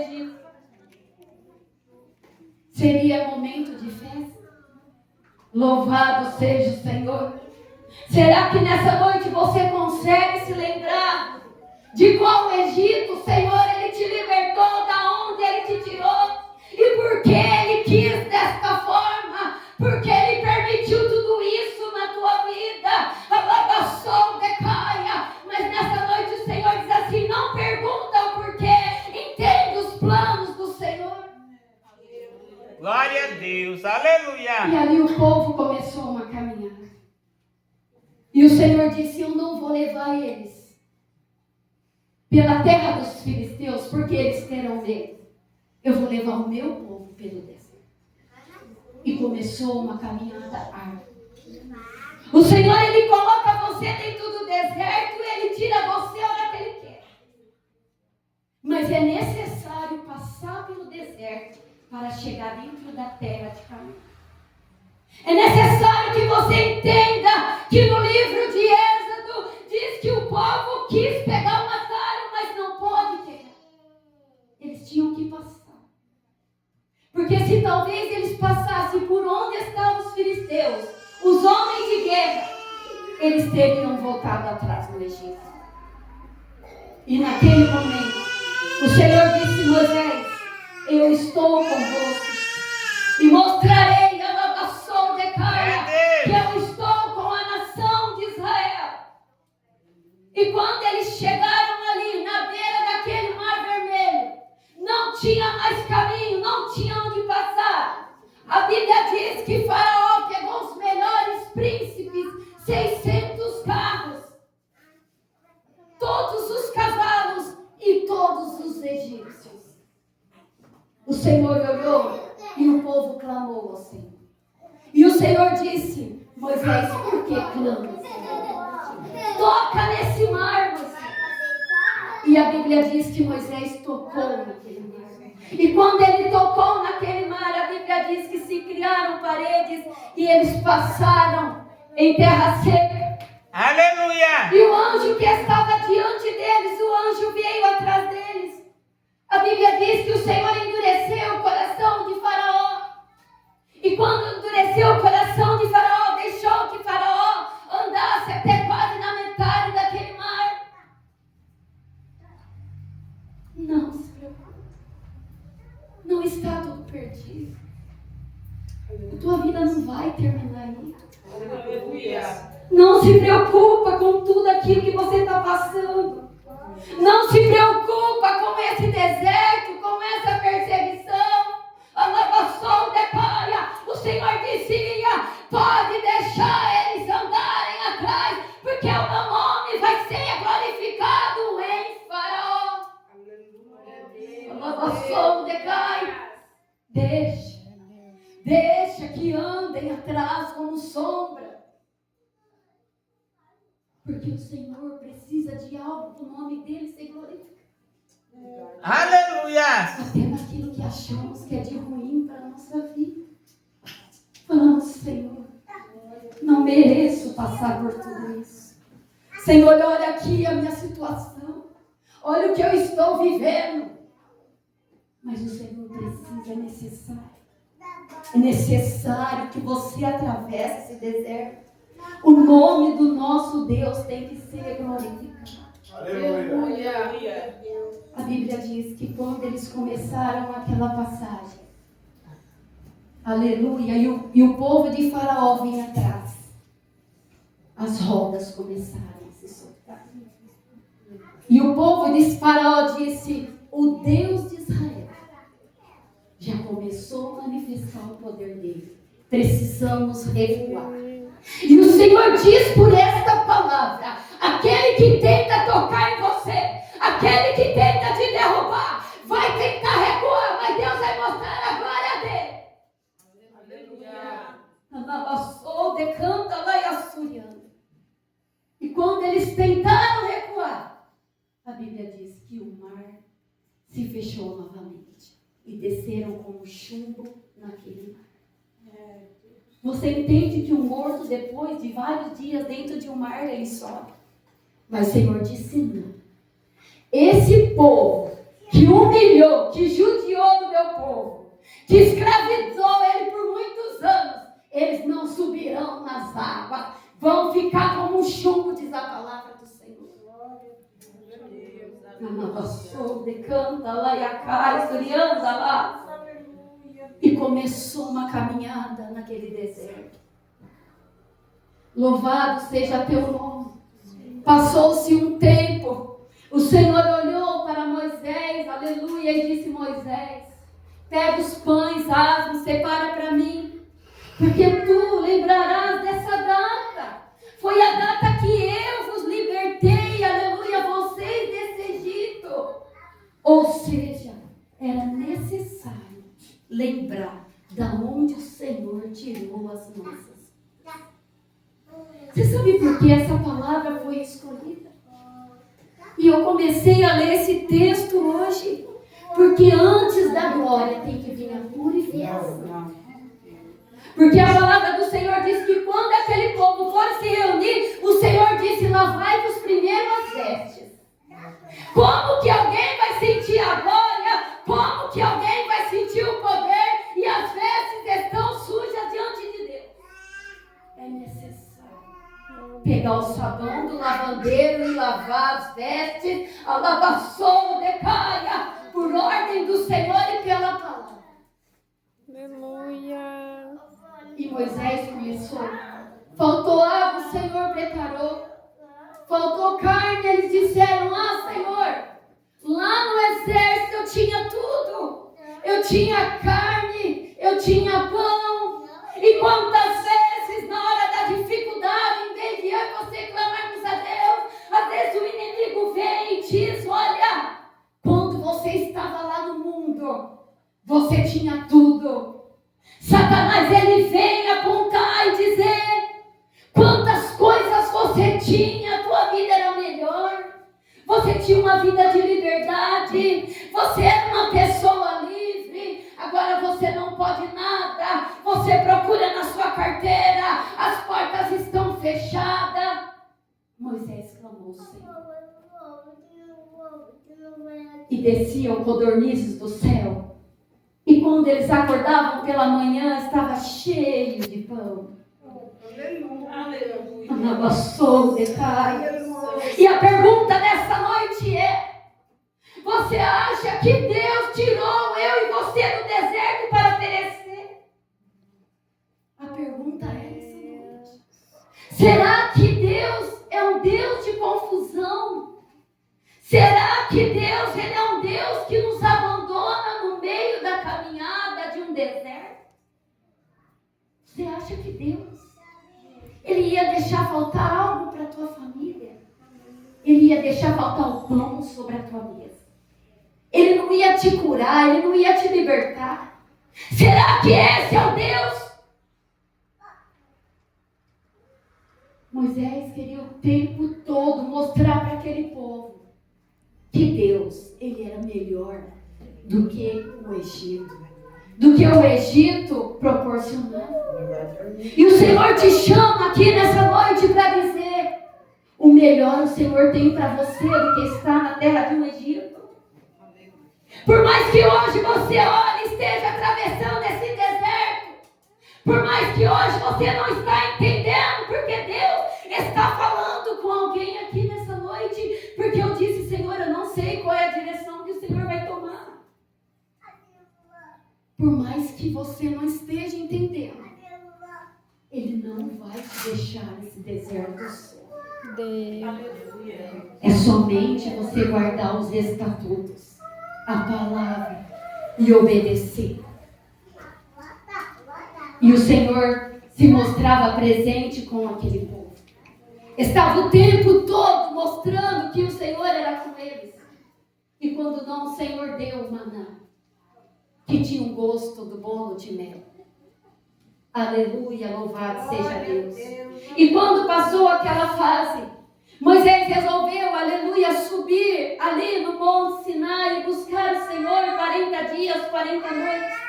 Egito. Seria momento de festa? Louvado seja o Senhor. Será que nessa noite você consegue se lembrar de qual Egito o Senhor Ele te libertou, da onde Ele te tirou? E por que Ele quis desta forma? Porque Ele permitiu tudo isso na tua vida. Alabação decaia. Mas nessa noite o Senhor diz assim: não pergunta o porquê, entende os planos do Senhor. Glória a Deus, aleluia. E ali o povo começou uma caminhada. E o Senhor disse: eu não vou levar eles pela terra dos filisteus, porque eles terão medo. Eu vou levar o meu povo pelo deserto. E começou uma caminhada árdua. O Senhor, Ele coloca você dentro do deserto e Ele tira você a hora que Ele quer. Mas é necessário passar pelo deserto para chegar dentro da terra de Canaã. É necessário que você entenda que no livro de Êxodo diz que o povo quis pegar o atalho, mas não pode pegar. Eles tinham que passar. Porque se talvez eles passassem por onde estavam os filisteus, os homens de guerra, eles teriam voltado atrás no Egito. E naquele momento, o Senhor disse: Moisés, eu estou convosco e mostrarei a nação de Canaã que eu estou com a nação de Israel. E quando eles chegaram ali na beira daquele mar vermelho, não tinha mais caminho, não tinha onde passar. A Bíblia diz que Faraó pegou os melhores príncipes, 600 carros, todos os cavalos e todos os egípcios. O Senhor olhou e o povo clamou ao Senhor. E o Senhor disse: Moisés, por que clamas? Toca nesse mar, Moisés. E a Bíblia diz que Moisés tocou naquele mar. E quando ele tocou naquele mar, a Bíblia diz que se criaram paredes e eles passaram em terra seca. Aleluia. E o anjo que estava diante deles, o anjo veio atrás deles. A Bíblia diz que o Senhor endureceu o coração de Faraó. E quando endureceu o coração de Faraó, deixou que Faraó andasse até quase na metade daquele mar. Não se preocupe. Não está tudo perdido. A tua vida não vai terminar aí. Aleluia. Não se preocupa com tudo aquilo que você está passando. Não se preocupa com esse deserto, com essa perseguição. A lavação de palha. O Senhor dizia: pode deixar eles andarem atrás, porque o meu nome vai ser glorificado em Faraó. A lavação de palha. Deixa que andem atrás como sombra. Porque o Senhor precisa de algo para o nome dele ser glorificado. Aleluia. Até naquilo que achamos que é de ruim para a nossa vida. Falamos: Senhor, não mereço passar por tudo isso. Senhor, olha aqui a minha situação. Olha o que eu estou vivendo. Mas o Senhor precisa, é necessário que você atravesse esse deserto. O nome do nosso Deus tem que ser glorificado. Aleluia. A Bíblia diz que quando eles começaram aquela passagem, aleluia, e o povo de Faraó vinha atrás, as rodas começaram a se soltar. E o povo de Faraó disse: o Deus de Israel já começou a manifestar o poder dele. Precisamos recuar. E o Senhor diz por esta palavra: aquele que tenta tocar em você, aquele que tenta te derrubar, vai tentar recuar, mas Deus vai mostrar a glória dele. Aleluia. E quando eles tentaram recuar, a Bíblia diz que o mar se fechou novamente e desceram como chumbo naquele mar. Você entende que um morto, depois de vários dias dentro de um mar, ele sobe. Mas o Senhor disse: não. Esse povo que humilhou, que judiou do meu povo, que escravizou ele por muitos anos, eles não subirão nas águas, vão ficar como um chumbo, diz a palavra do Senhor. Canta lá e acai, anda lá. E começou uma caminhada naquele deserto. Louvado seja teu nome. Passou-se um tempo. O Senhor olhou para Moisés, aleluia, e disse: Moisés, pega os pães, asmos, separa para mim, porque tu lembrarás dessa data. Foi a data que eu vos libertei, aleluia, vocês desse Egito. Ou seja, era necessário lembrar da onde o Senhor tirou as nossas. Você sabe por que essa palavra foi escolhida? E eu comecei a ler esse texto hoje, porque antes da glória tem que vir a purificação. Porque a palavra do Senhor diz que quando aquele povo for se reunir, o Senhor disse: lavai-vos primeiro as vestes. Como que alguém vai sentir a glória? Como que alguém vai sentir o poder e as vestes estão sujas diante de Deus? É necessário pegar o sabão do lavandeiro e lavar as vestes, a lavação decaia, por ordem do Senhor e pela palavra. Aleluia. E Moisés começou. Faltou água, o Senhor preparou. Faltou carne, eles disseram: Senhor, lá no exército eu tinha tudo. Eu tinha carne, eu tinha pão. E quantas vezes na hora da dificuldade, em vez de eu e você clamarmos a Deus, às vezes o inimigo vem e diz: olha, quando você estava lá no mundo, você tinha tudo. Satanás, ele vem apontar e dizer quantas coisas você tinha, a tua vida era melhor, você tinha uma vida de liberdade, você era uma pessoa livre, agora você não pode nada, você procura na sua carteira, as portas estão fechadas. Moisés clamou ao Senhor. E desciam codornizes do céu. E quando eles acordavam pela manhã, estava cheio de pão. Aleluia. E a pergunta dessa noite é: você acha que Deus tirou eu e você do deserto para perecer? A pergunta é essa noite. Será que Deus é um Deus de confusão? Será que Deus, Ele é um Deus que nos abandona no meio da caminhada de um deserto? Você acha que Deus, Ele ia deixar faltar algo para a tua família? Ele ia deixar faltar o pão sobre a tua mesa? Ele não ia te curar, Ele não ia te libertar? Será que esse é o Deus? Moisés queria o tempo todo mostrar para aquele povo que Deus, Ele era melhor do que o Egito. Do que o Egito proporcionava. E o Senhor te chama aqui nessa noite para dizer: o melhor o Senhor tem para você do que estar na terra de um Egito. Por mais que hoje você olhe e esteja atravessando esse deserto, por mais que hoje você não está entendendo, porque Deus está falando com alguém aqui nessa noite, porque eu disse: Senhor, eu não sei qual é a direção que o Senhor vai tomar. Por mais que você não esteja entendendo, Ele não vai te deixar nesse deserto só. É somente você guardar os estatutos, a palavra e obedecer. E o Senhor se mostrava presente com aquele povo. Estava o tempo todo mostrando que o Senhor era com eles. E quando não, o Senhor deu o maná, que tinha um gosto do bolo de mel. Aleluia, louvado seja Deus. E quando passou aquela fase, Moisés resolveu, aleluia, subir ali no Monte Sinai e buscar o Senhor 40 dias, 40 noites.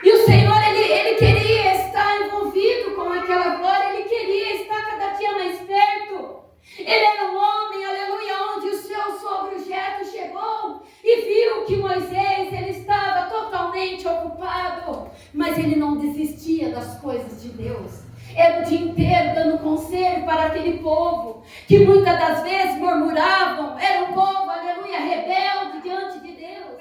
E o Senhor, ele queria estar envolvido com aquela glória, Ele queria estar cada dia mais perto. Ele era um homem, aleluia, onde o seu sogro Jetro chegou e mas ele não desistia das coisas de Deus. Era o dia inteiro dando conselho para aquele povo, que muitas das vezes murmuravam. Era um povo, aleluia, rebelde diante de Deus.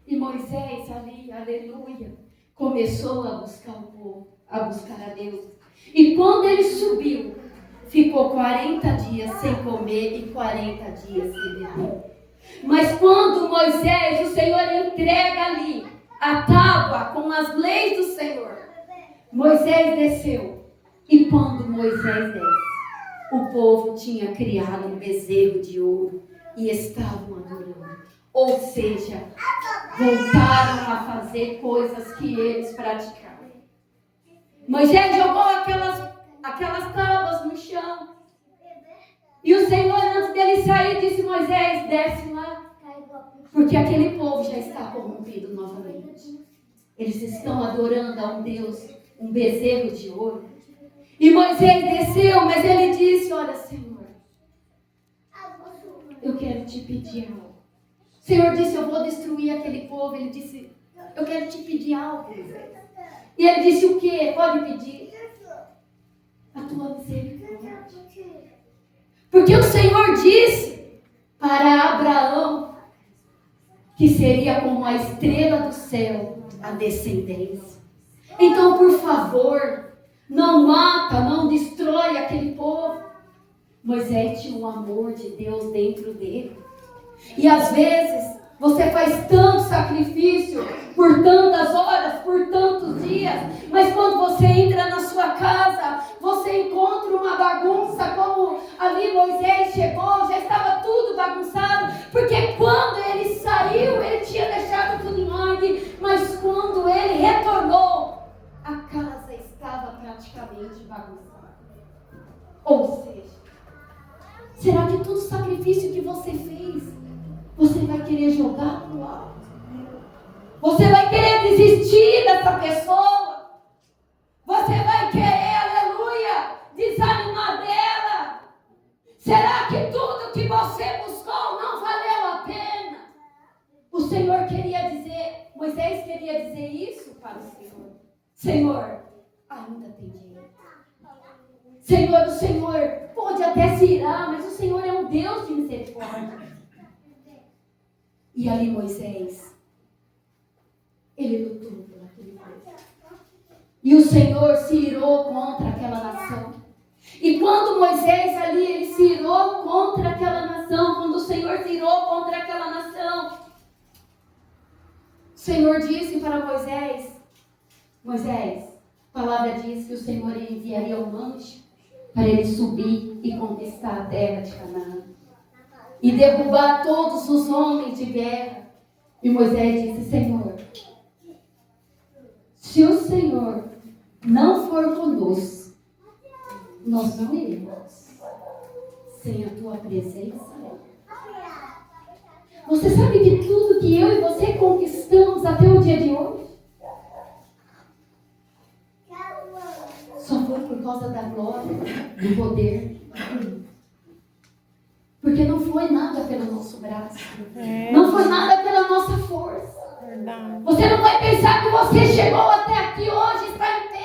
E Moisés ali, aleluia, começou a buscar o povo, a buscar a Deus. E quando ele subiu, ficou 40 dias sem comer e 40 dias sem beber. Mas quando Moisés, o Senhor entrega ali a tábua com as leis do Senhor, Moisés desceu. E quando Moisés desce, o povo tinha criado um bezerro de ouro e estavam adorando. Ou seja, voltaram a fazer coisas que eles praticavam. Moisés jogou aquelas tábuas no chão. E o Senhor, antes dele sair, disse: Moisés, desce lá. Porque aquele povo já está corrompido novamente. Eles estão adorando a um Deus, um bezerro de ouro. E Moisés desceu, mas ele disse: olha, Senhor, eu quero te pedir algo. O Senhor disse: eu vou destruir aquele povo. Ele disse: eu quero te pedir algo, Moisés. E ele disse: o quê? Pode pedir. A tua misericórdia. Porque o Senhor disse para Abraão que seria como a estrela do céu a descendência. Então, por favor, não mata, não destrói aquele povo. Moisés tinha o amor de Deus dentro dele. E às vezes você faz tanto sacrifício por tantas horas, por tantos dias, mas quando você entra na sua casa, você encontra uma bagunça, como ali Moisés chegou, já estava tudo bagunçado, porque quando ele saiu, ele tinha deixado tudo em ordem, mas quando ele retornou, a casa estava praticamente bagunçada. Ou seja, será que todo sacrifício que você fez, você vai querer jogar para o alto? Você vai querer desistir dessa pessoa? Você vai querer, aleluia, desanimar dela? Será que tudo que você buscou não valeu a pena? O Senhor queria dizer, Moisés queria dizer isso para o Senhor. Senhor, ainda tem dinheiro. Senhor, o Senhor pode até se irar, mas o Senhor é um Deus de misericórdia. E ali Moisés, ele lutou por aquele povo. E o Senhor se irou contra aquela nação. E quando Moisés ali, ele se irou contra aquela nação, quando o Senhor se irou contra aquela nação, o Senhor disse para Moisés: Moisés, a palavra diz que o Senhor enviaria um anjo para ele subir e conquistar a terra de Canaã e derrubar todos os homens de guerra. E Moisés disse: Senhor, se o Senhor não for conosco, nós não iremos sem a tua presença. Você sabe que tudo que eu e você conquistamos até o dia de hoje só foi por causa da glória, do poder. Porque não foi nada pelo nosso braço. Não foi nada pela nossa força. Você não vai pensar que você chegou até aqui hoje e está em pé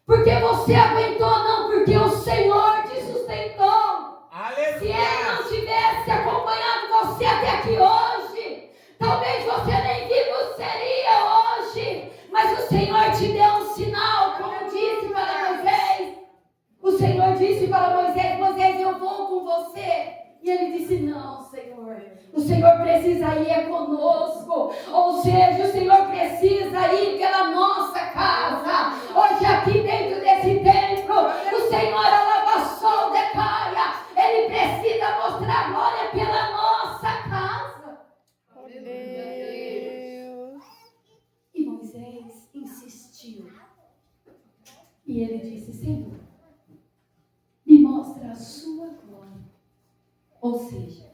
porque você aguentou, não, porque o Senhor te sustentou. Aleluia. Se Ele não tivesse acompanhado você até aqui hoje, talvez você nem vivo seria hoje. Mas o Senhor te deu um sinal, como disse para Moisés. O Senhor disse para Moisés: Moisés, eu vou com você. E ele disse: não, Senhor, o Senhor precisa ir conosco. Ou seja, o Senhor precisa ir pela nossa casa. Hoje aqui dentro desse templo, o Senhor alabaçou de caia. Ele precisa mostrar glória pela nossa casa. Meu Deus. E Moisés insistiu. E ele disse: Senhor, me mostra a sua glória. Ou seja,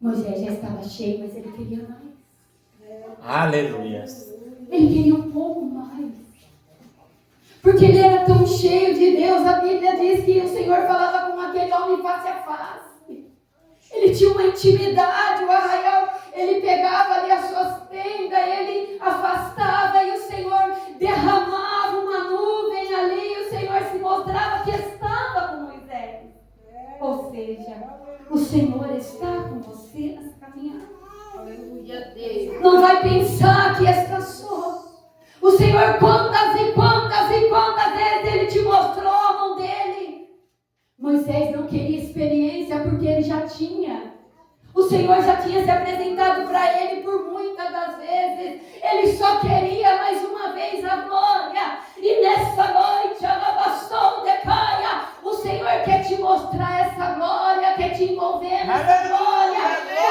Moisés já estava cheio, mas ele queria mais. Aleluia. Ele queria um pouco mais. Porque ele era tão cheio de Deus. A Bíblia diz que o Senhor falava com aquele homem face a face. Ele tinha uma intimidade. O arraial, ele pegava ali as suas tendas ainda ele afastava e o Senhor derramava uma nuvem ali e o Senhor se mostrava que estava com Moisés. Ou seja, o Senhor está com você nessa caminhada. Aleluia, Deus. Não vai pensar que está só. O Senhor, quantas e quantas e quantas vezes Ele te mostrou a mão dEle. Moisés não queria experiência porque ele já tinha. O Senhor já tinha se apresentado para ele por muitas das vezes. Ele só queria mais uma vez a glória. E nessa noite, alabação decaia, o Senhor quer te mostrar essa glória, quer te envolver nessa glória.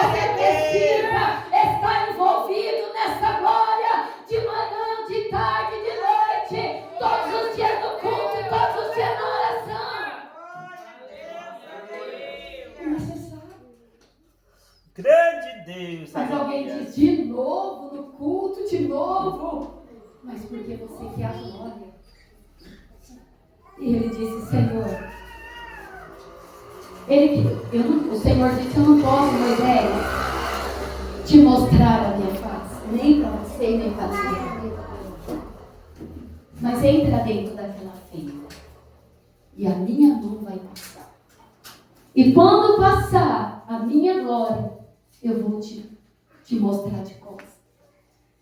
Você precisa estar envolvido nessa glória de manhã, de tarde, de noite, todos os dias no culto e todos os dias na oração. É necessário. Grande Deus. Mas alguém diz de novo no culto, de novo. Mas porque você quer a glória. E ele disse, Senhor, o Senhor disse, eu não posso, Moisés, te mostrar a minha face, nem para você, nem para você. Mas entra dentro daquela fenda e a minha mão vai passar. E quando passar a minha glória, eu vou te mostrar de costas.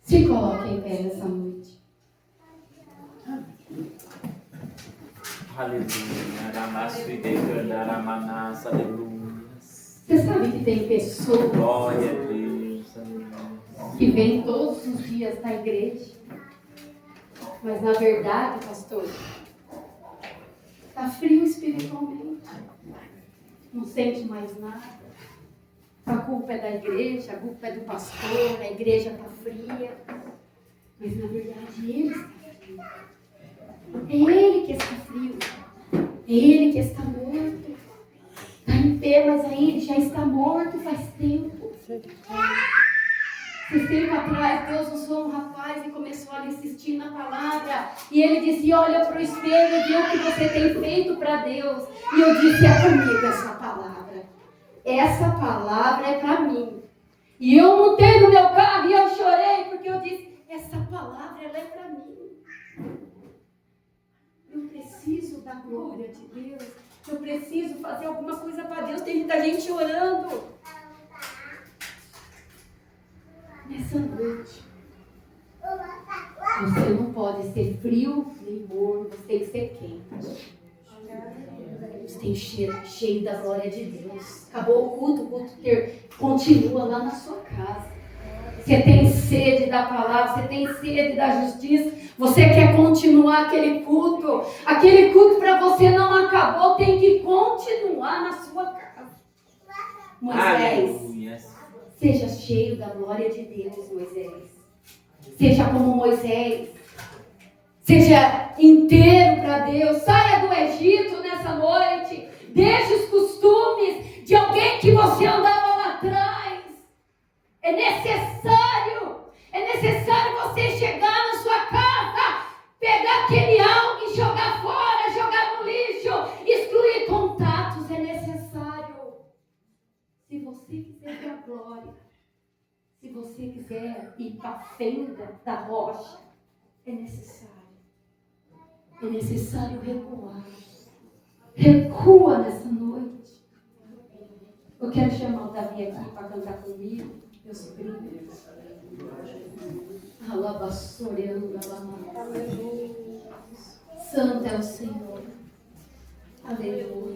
Se coloque em pé nessa noite. Aleluia. Você sabe que tem pessoas Glória a Deus. Aleluia. que vêm todos os dias na igreja, mas na verdade, pastor, está frio espiritualmente, não sente mais nada. A culpa é da igreja, a culpa é do pastor, a igreja está fria. Mas na verdade ele está frio. É ele que está frio. É ele que está morto. Está em pé, mas aí ele já está morto faz tempo. Esse tempo atrás, Deus usou um rapaz e começou a lhe insistir na palavra. E ele disse, olha para o espelho e vê o que você tem feito para Deus. E eu disse, é comigo essa palavra. Essa palavra é para mim. E eu montei no meu carro e eu chorei porque eu disse, essa palavra ela é para mim. Eu preciso da glória de Deus. Eu preciso fazer alguma coisa para Deus. Tem muita gente orando. Nessa noite, você não pode ser frio nem morno, você tem que ser quente. Você tem cheio da glória de Deus. Acabou o culto continua lá na sua casa. Você tem sede da palavra, você tem sede da justiça. Você quer continuar aquele culto. Aquele culto para você não acabou, tem que continuar na sua casa. Moisés, Aleluia. seja cheio da glória de Deus, Moisés. Seja como Moisés. Seja inteiro para Deus. Saia do Egito nessa noite. Deixe os costumes de alguém que você andava lá atrás. É necessário você chegar na sua casa, pegar aquele algo e jogar fora, jogar no lixo, excluir contatos. É necessário. Se você quiser ter a glória, se você quiser ir para a fenda da rocha, é necessário. É necessário recuar. Recua nessa noite. Eu quero chamar o Davi aqui para cantar comigo. Meus primos. Alabassoreando, alabassoreando. Santo é o Senhor. Aleluia.